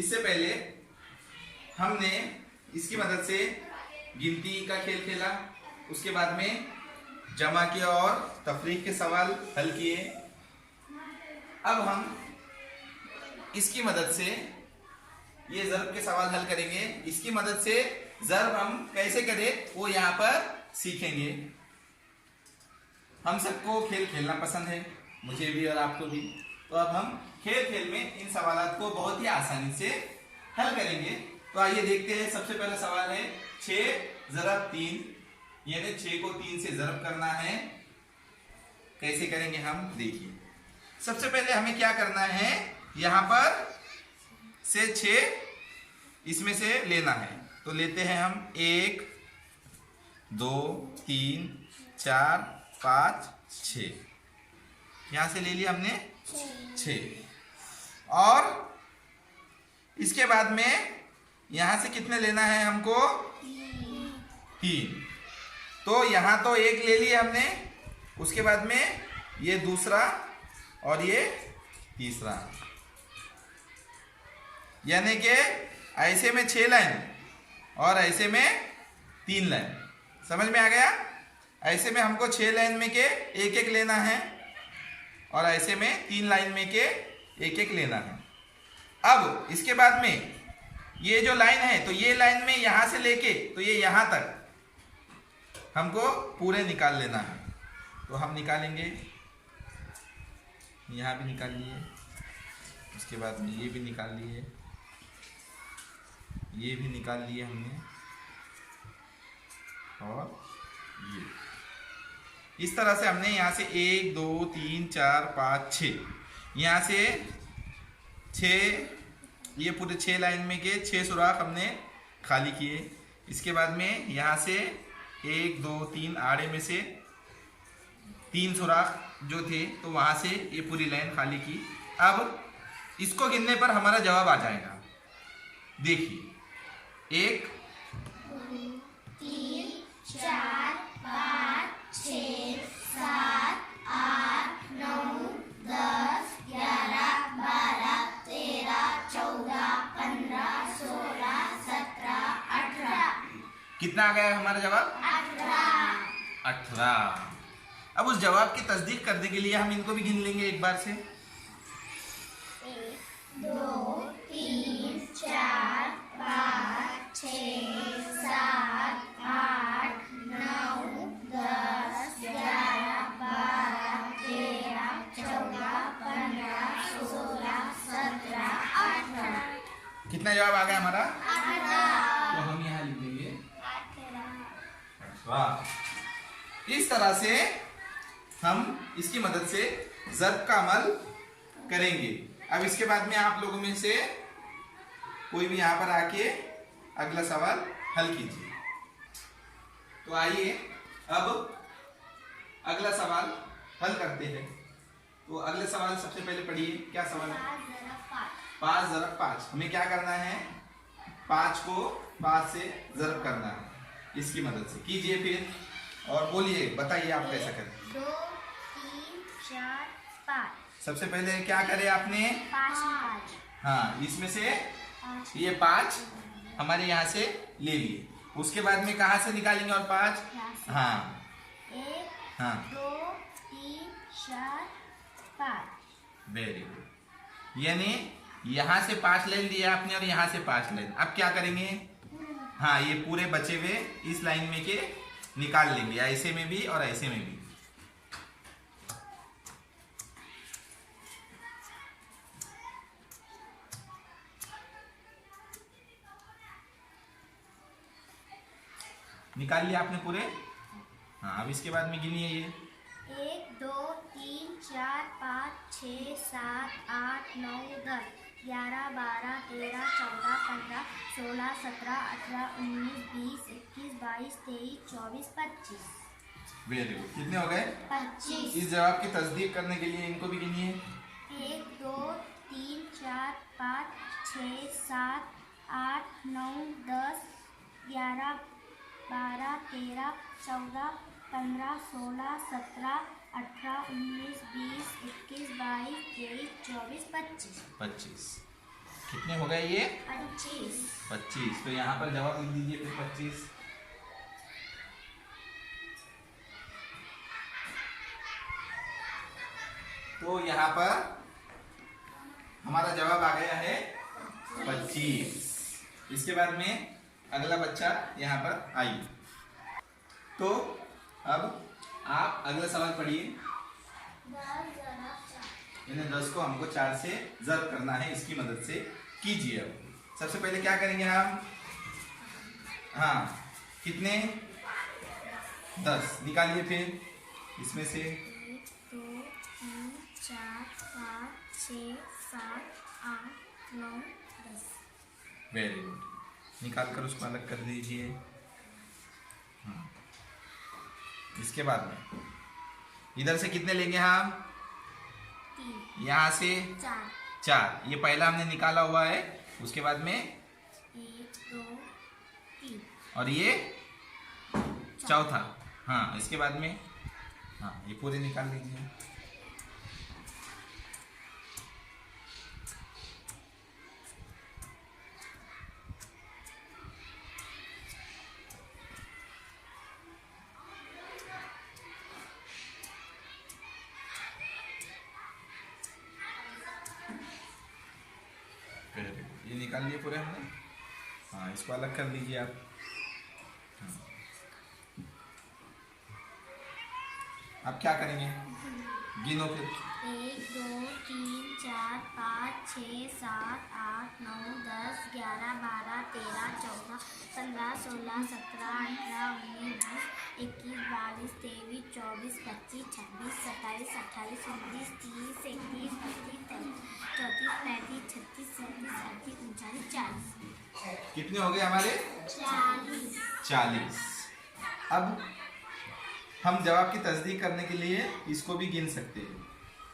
इससे पहले हमने इसकी मदद से गिनती का खेल खेला, उसके बाद में जमा के और तफरीक के सवाल हल किए। अब हम इसकी मदद से ये ज़र्ब के सवाल हल करेंगे। इसकी मदद से ज़र्ब हम कैसे करें वो यहाँ पर सीखेंगे। हम सबको खेल खेलना पसंद है, मुझे भी और आपको भी। तो अब हम खेल खेल में इन सवालों को बहुत ही आसानी से हल करेंगे। तो आइए देखते हैं। सबसे पहला सवाल है 6 ज़रब 3, यानी 6 को 3 से ज़रब करना है। कैसे करेंगे हम देखिए। सबसे पहले हमें क्या करना है, यहाँ पर से 6 इसमें से लेना है। तो लेते हैं हम 1 2 3 4 5 6, यहाँ से ले लिया हमने 6। और इसके बाद में यहाँ से कितने लेना है हमको, 3। तो यहाँ तो 1 ले लिया हमने, उसके बाद में ये दूसरा और ये तीसरा, यानी कि ऐसे में 6 लाइन और ऐसे में 3 लाइन। समझ में आ गया। ऐसे में हमको 6 लाइन में के एक एक लेना है और ऐसे में 3 लाइन में के एक एक लेना है। अब इसके बाद में ये जो लाइन है, तो ये लाइन में यहाँ से लेके तो ये यहाँ तक हमको पूरे निकाल लेना है। तो हम निकालेंगे, यहाँ भी निकाल लिए, उसके बाद में ये भी निकाल लिए, ये भी निकाल लिए हमने, और ये इस तरह से हमने यहाँ से 1 2 3 4 5 6, यहाँ से 6, ये पूरे 6 लाइन में के 6 सुराख हमने खाली किए। इसके बाद में यहाँ से 1 2 3 आड़े में से 3 सुराख जो थे, तो वहाँ से ये पूरी लाइन खाली की। अब इसको गिनने पर हमारा जवाब आ जाएगा। देखिए 1 2 3 4 5 6 7 8 9 10 11 12 13 14 15 16 17 18। कितना आ गया हमारा जवाब? 18। अब उस जवाब की तस्दीक करने के लिए हम इनको भी गिन लेंगे एक बार से। 1 2 3 4 5 6 7 8 9 10 11 12 13 14 15 16 17 18। कितना जवाब आ गया हमारा? 18। तो हम यहाँ लिख देंगे 18। इस तरह से हम इसकी मदद से ज़र्ब का अमल करेंगे। अब इसके बाद में आप लोगों में से कोई भी यहाँ पर आके अगला सवाल हल कीजिए। तो आइए अब अगला सवाल हल करते हैं। तो अगले सवाल सबसे पहले पढ़िए, क्या सवाल है? 5 ज़रब 5। हमें क्या करना है? 5 को 5 से ज़रब करना है। इसकी मदद से कीजिए फिर, और बोलिए, बताइए आप कैसा करें। 2 3 4 5। सबसे पहले क्या करें आपने? 5। हाँ, इसमें से ये 5 हमारे यहाँ से ले लिए। उसके बाद में कहाँ से निकालेंगे और 5? हाँ 1 हाँ 2 3 4 5। Very good. यानी यहाँ से 5 लाइन लिया आपने और यहाँ से 5 लाइन। अब क्या करेंगे? हाँ, ये पूरे बचे हुए इस लाइन में के निकाल लेंगे, ऐसे में भी और ऐसे में भी। निकाल लिया आपने पूरे। हाँ, अब इसके बाद में गिनिए ये 1 2 3 4 5 6 7 8 9 10 11 12 13 14 15 16 17 18 19 20 21 22 23 24 25। Very good. कितने हो गए? 25। इस जवाब की तस्दीक करने के लिए इनको भी गिनिए। 1 2 3 4 5 6 7 8 9 10 11 12 13 14 15 16 17 18 19 20 21 22 23 24 25। 25। कितने हो गए ये? 25। 25। तो यहाँ पर जवाब लिख दीजिए फिर 25। तो यहाँ पर हमारा जवाब आ गया है 25। इसके बाद में अगला बच्चा यहाँ पर आइए। तो अब आप अगला सवाल पढ़िए। इन्हें 10 को हमको 4 से ज़र्ब करना है, इसकी मदद से कीजिए। अब सबसे पहले क्या करेंगे हम? हाँ, कितने? 10 निकालिए फिर इसमें से। 1 2 3 4 5 6 7 8 9 10। Very good. निकाल कर उसको अलग कर दीजिए। इसके बाद में इधर से कितने लेंगे हम? 3 यहाँ से 4 4। ये पहला हमने निकाला हुआ है। उसके बाद में 1 2 3 और ये चौथा। हाँ, इसके बाद में हाँ, ये पूरे निकाल लीजिए। ये निकाल लिए पूरे हमने। हाँ, इसको अलग कर लीजिए आप। अब क्या करेंगे? गिनो फिर। 1 2 3 4 5 6 7 8 9 10 11 12 13 14 15 16 17 18 19 20 21 22 23 24 25 26 27 28 29 30 31 32 33 34 35 36 37 38 39 40। कितने हो गए हमारे? 40। अब हम जवाब की तस्दीक करने के लिए इसको भी गिन सकते हैं।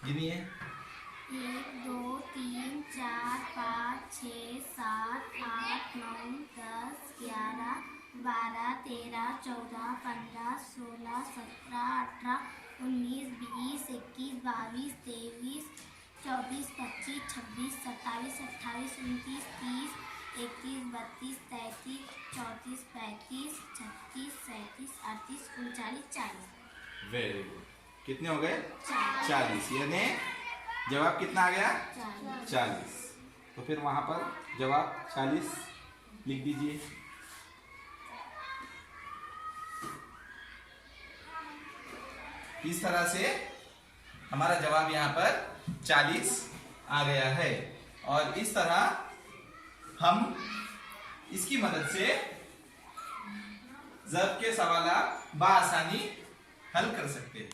गिनिए। 1 2 3 4 5 6 7 8 9 10 11 12 13 14 15 16 17 18 19 20 21 22 23 24 25 26 27 28 29 30 31 32 33 34 35 36 37 38 39 40। Very good. कितने हो गए? 40। 40। यानी जवाब कितना आ गया? 40। 40। तो फिर वहां पर जवाब 40 लिख दीजिए। इस तरह से हमारा जवाब यहाँ पर 40 आ गया है। और इस तरह हम इसकी मदद से ज़र्ब के सवाल बआसानी हल कर सकते हैं।